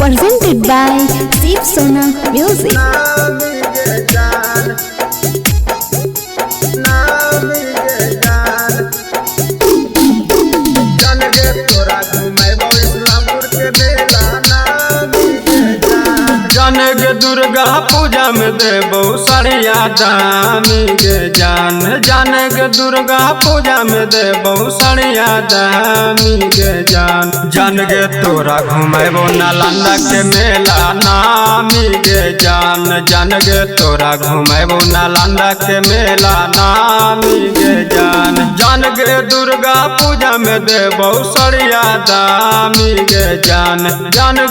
presented by Shiv Sona Music. गे दुर्गा पूजा में देबो सड़िया दामी गे जान गे दुर्गा पूजा में देबो सड़िया दामी गे जान गे तोरा घुमेबो नालंदा के मेला नामी गे जान गे तोरा घुमेबो नालंदा के मेला नामी गे जान गे दुर्गा पूजा में देबो सड़िया दामी गे जान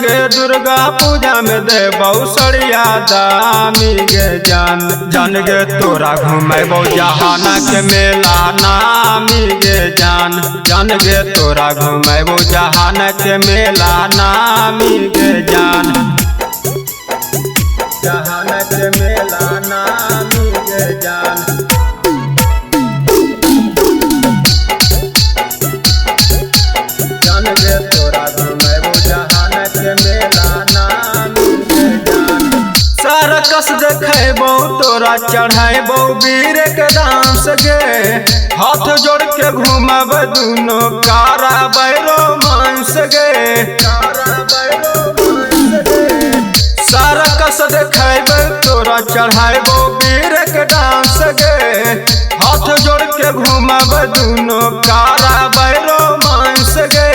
गे दुर्गा पूजा में देबो सड़िया दामी गे जान गे तोरा घुमेबो जहाना के मेला नामी गे जान गे तोरा घुमेबो जहाना के मेला नामी गे जहाना के मेला नामी गे जान गे तोरा घुमेबो जहाना के मेला नामी गे सारा कस देखेबो तोरा चढ़ाइबो वीर के डांस गे हाथ जोड़ के घूमब दुनो कारा बैरो मांस गे सारा कस देखेबो तोरा चढ़ाइबो वीर के डांस गे हाथ जोड़ के घूमब दुनो कारा बैरो मांस गे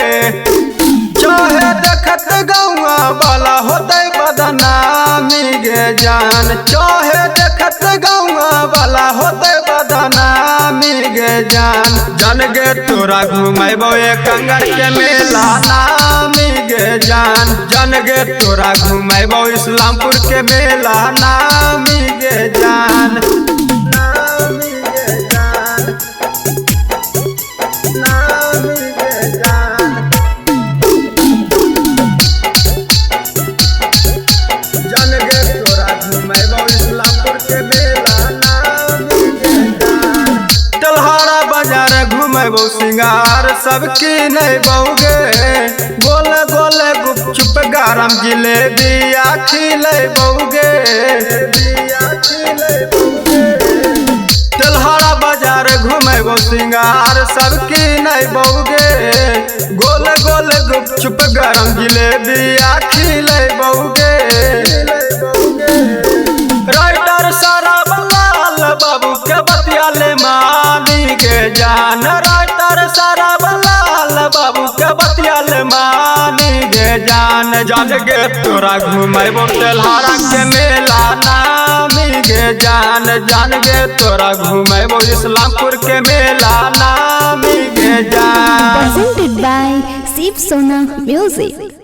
चाहे देखत गौआ वाला होते बदनामी गे जान चाहे देखत गौआ वाला होते बदनामी गे जान गे तोरा घुमेबो एक कंगर के मेला नामी गे जान गे तोरा घुमेबो इस्लामपुर के मेला नामी गे जान नामी गे जान नामी गे जान घुमेबो सिंगार सबकी नहीं बहुगे गोले गोले गुपचुप गरम जिलेबी खिले बहुगे तेलहारा बाजार घुमेबो सिंगार सबकी नहीं बहुगे गोले गोले गुपचुप गरम जिलेबी खिले बहुगे राइटर सारा बलाल बाबू के बतियाले मानी गे जान राइटर सारा बलाल बाबू के बतियाले मानी गे जान गे तोरा घुमेबो तेलहारा के मेला नामी गे जान गे तोरा घुमेबो इस्लामपुर के मेला नामी गे जान Presented by Shiv Sona Music.